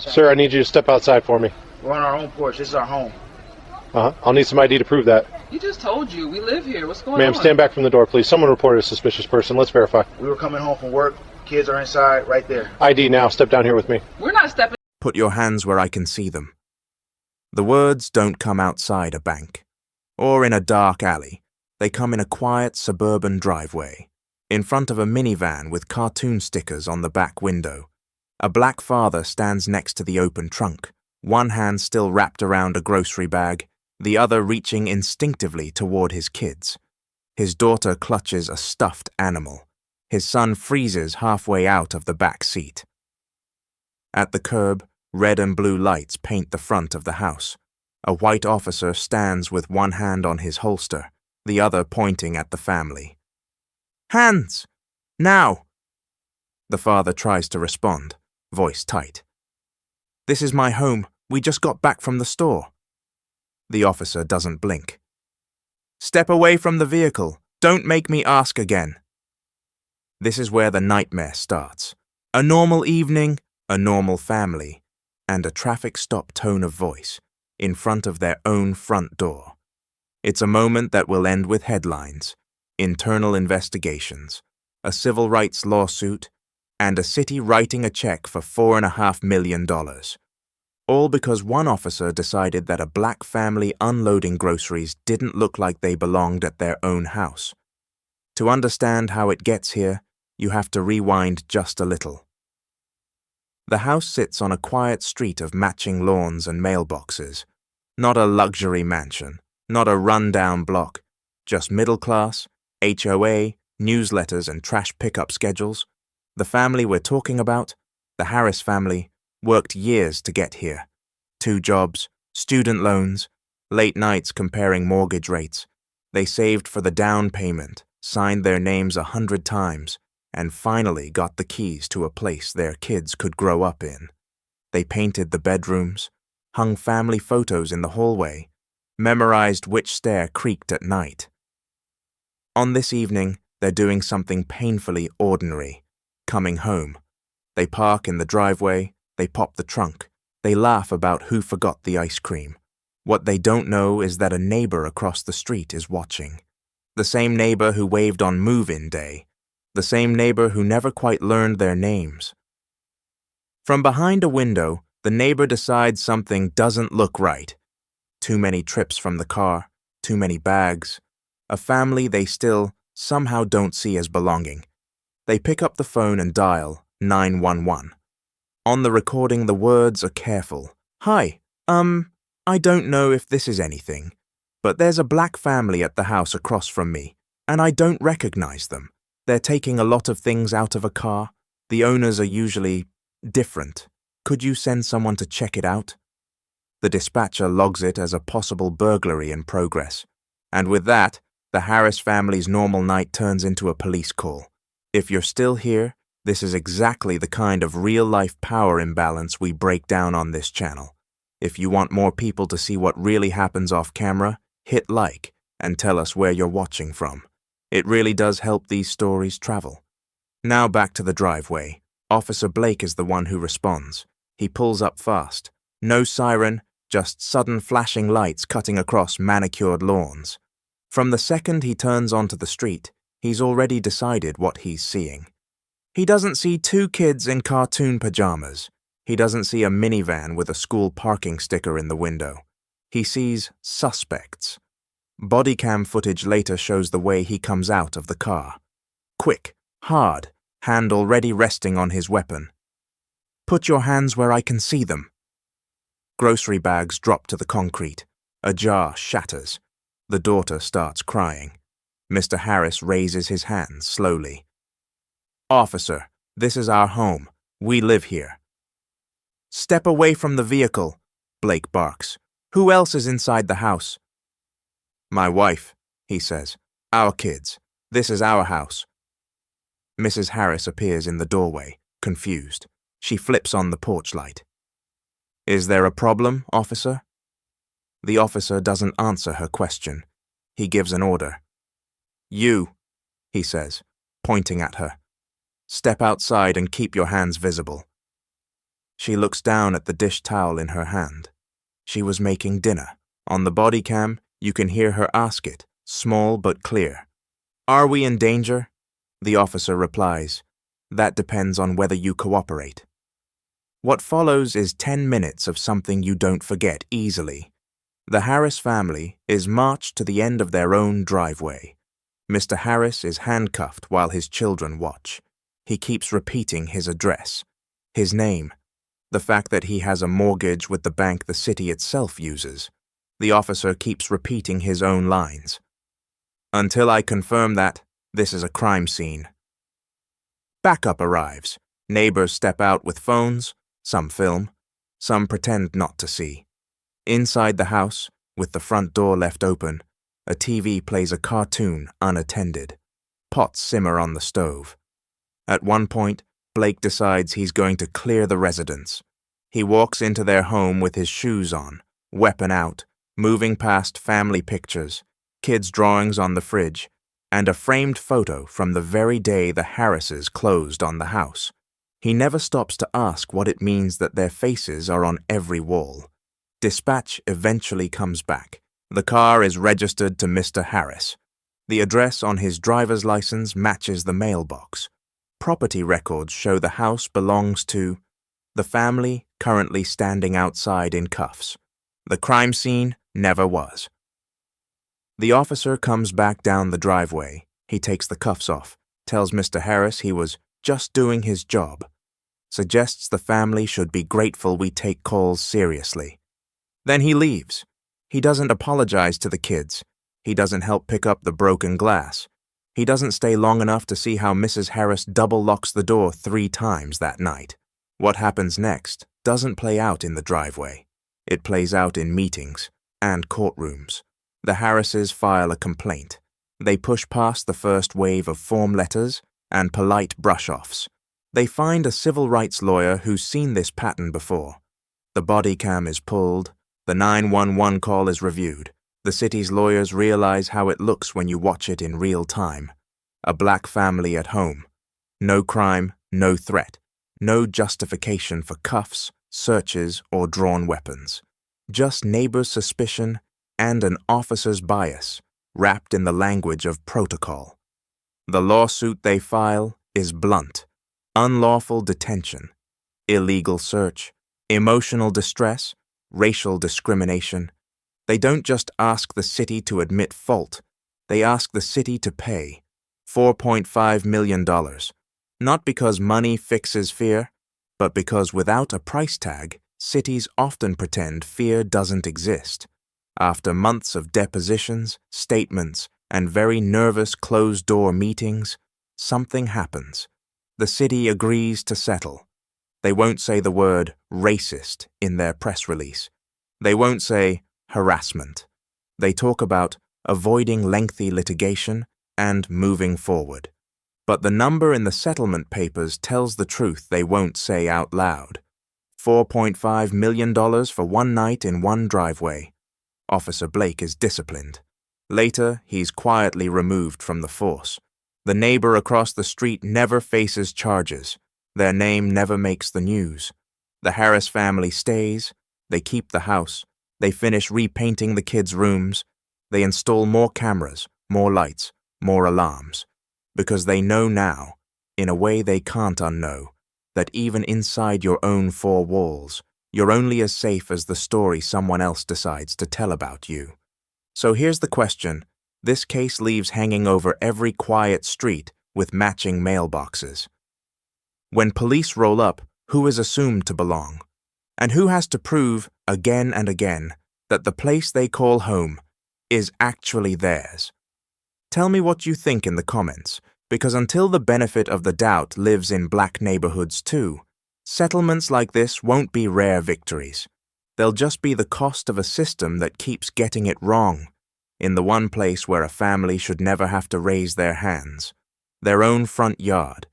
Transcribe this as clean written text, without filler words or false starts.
Sir, I need you to step outside for me. We're on our own porch. This is our home. I'll need some ID to prove that. He just told you. We live here. What's going on? Ma'am, stand back from the door, please. Someone reported a suspicious person. Let's verify. We were coming home from work. Kids are inside, right there. ID now. Step down here with me. We're not stepping. Put your hands where I can see them. The words don't come outside a bank or in a dark alley. They come in a quiet suburban driveway, in front of a minivan with cartoon stickers on the back window. A black father stands next to the open trunk, one hand still wrapped around a grocery bag, the other reaching instinctively toward his kids. His daughter clutches a stuffed animal. His son freezes halfway out of the back seat. At the curb, red and blue lights paint the front of the house. A white officer stands with one hand on his holster, the other pointing at the family. "Hands! Now!" The father tries to respond, voice tight. "This is my home. We just got back from the store." The officer doesn't blink. "Step away from the vehicle. Don't make me ask again." This is where the nightmare starts. A normal evening, a normal family, and a traffic stop tone of voice in front of their own front door. It's a moment that will end with headlines, internal investigations, a civil rights lawsuit, and a city writing a check for $4.5 million. All because one officer decided that a black family unloading groceries didn't look like they belonged at their own house. To understand how it gets here, you have to rewind just a little. The house sits on a quiet street of matching lawns and mailboxes. Not a luxury mansion, not a run-down block, just middle class, HOA, newsletters and trash pickup schedules. The family we're talking about, the Harris family, worked years to get here. 2 jobs, student loans, late nights comparing mortgage rates. They saved for the down payment, signed their names 100 times, and finally got the keys to a place their kids could grow up in. They painted the bedrooms, hung family photos in the hallway, memorized which stair creaked at night. On this evening, they're doing something painfully ordinary, coming home. They park in the driveway, they pop the trunk, they laugh about who forgot the ice cream. What they don't know is that a neighbor across the street is watching. The same neighbor who waved on move-in day. The same neighbor who never quite learned their names. From behind a window, the neighbor decides something doesn't look right. Too many trips from the car, too many bags, a family they still somehow don't see as belonging. They pick up the phone and dial 911. On the recording, the words are careful. "Hi, I don't know if this is anything, but there's a black family at the house across from me, and I don't recognize them. They're taking a lot of things out of a car. The owners are usually different. Could you send someone to check it out?" The dispatcher logs it as a possible burglary in progress. And with that, the Harris family's normal night turns into a police call. If you're still here, this is exactly the kind of real-life power imbalance we break down on this channel. If you want more people to see what really happens off camera, hit like and tell us where you're watching from. It really does help these stories travel. Now back to the driveway. Officer Blake is the one who responds. He pulls up fast. No siren, just sudden flashing lights cutting across manicured lawns. From the second he turns onto the street, he's already decided what he's seeing. He doesn't see 2 kids in cartoon pajamas. He doesn't see a minivan with a school parking sticker in the window. He sees suspects. Bodycam footage later shows the way he comes out of the car. Quick, hard, hand already resting on his weapon. "Put your hands where I can see them." Grocery bags drop to the concrete. A jar shatters. The daughter starts crying. Mr. Harris raises his hands slowly. "Officer, this is our home. We live here." "Step away from the vehicle," Blake barks. "Who else is inside the house?" "My wife," he says. "Our kids. This is our house." Mrs. Harris appears in the doorway, confused. She flips on the porch light. "Is there a problem, officer?" The officer doesn't answer her question. He gives an order. "You," he says, pointing at her. "Step outside and keep your hands visible." She looks down at the dish towel in her hand. She was making dinner. On the body cam, you can hear her ask it, small but clear. "Are we in danger?" The officer replies, "That depends on whether you cooperate." What follows is 10 minutes of something you don't forget easily. The Harris family is marched to the end of their own driveway. Mr. Harris is handcuffed while his children watch. He keeps repeating his address, his name, the fact that he has a mortgage with the bank the city itself uses. The officer keeps repeating his own lines. "Until I confirm that, this is a crime scene." Backup arrives. Neighbors step out with phones. Some film. Some pretend not to see. Inside the house, with the front door left open, a TV plays a cartoon unattended. Pots simmer on the stove. At one point, Blake decides he's going to clear the residence. He walks into their home with his shoes on, weapon out, moving past family pictures, kids' drawings on the fridge, and a framed photo from the very day the Harasses closed on the house. He never stops to ask what it means that their faces are on every wall. Dispatch eventually comes back. The car is registered to Mr. Harris. The address on his driver's license matches the mailbox. Property records show the house belongs to the family currently standing outside in cuffs. The crime scene never was. The officer comes back down the driveway. He takes the cuffs off, tells Mr. Harris he was just doing his job, suggests the family should be grateful we take calls seriously. Then he leaves. He doesn't apologize to the kids. He doesn't help pick up the broken glass. He doesn't stay long enough to see how Mrs. Harris double locks the door 3 times that night. What happens next doesn't play out in the driveway. It plays out in meetings and courtrooms. The Harrises file a complaint. They push past the first wave of form letters and polite brush-offs. They find a civil rights lawyer who's seen this pattern before. The body cam is pulled. The 911 call is reviewed. The city's lawyers realize how it looks when you watch it in real time. A black family at home. No crime, no threat. No justification for cuffs, searches, or drawn weapons. Just neighbors' suspicion and an officer's bias, wrapped in the language of protocol. The lawsuit they file is blunt. Unlawful detention, illegal search, emotional distress, racial discrimination. They don't just ask the city to admit fault, they ask the city to pay $4.5 million. Not because money fixes fear, but because without a price tag, cities often pretend fear doesn't exist. After months of depositions, statements, and very nervous closed-door meetings, something happens. The city agrees to settle. They won't say the word racist in their press release. They won't say harassment. They talk about avoiding lengthy litigation and moving forward. But the number in the settlement papers tells the truth they won't say out loud. $4.5 million for one night in one driveway. Officer Blake is disciplined. Later, he's quietly removed from the force. The neighbor across the street never faces charges. Their name never makes the news. The Harris family stays. They keep the house. They finish repainting the kids' rooms. They install more cameras, more lights, more alarms. Because they know now, in a way they can't unknow, that even inside your own 4 walls, you're only as safe as the story someone else decides to tell about you. So here's the question this case leaves hanging over every quiet street with matching mailboxes. When police roll up, who is assumed to belong? And who has to prove, again and again, that the place they call home is actually theirs? Tell me what you think in the comments, because until the benefit of the doubt lives in black neighborhoods too, settlements like this won't be rare victories. They'll just be the cost of a system that keeps getting it wrong, in the one place where a family should never have to raise their hands, their own front yard,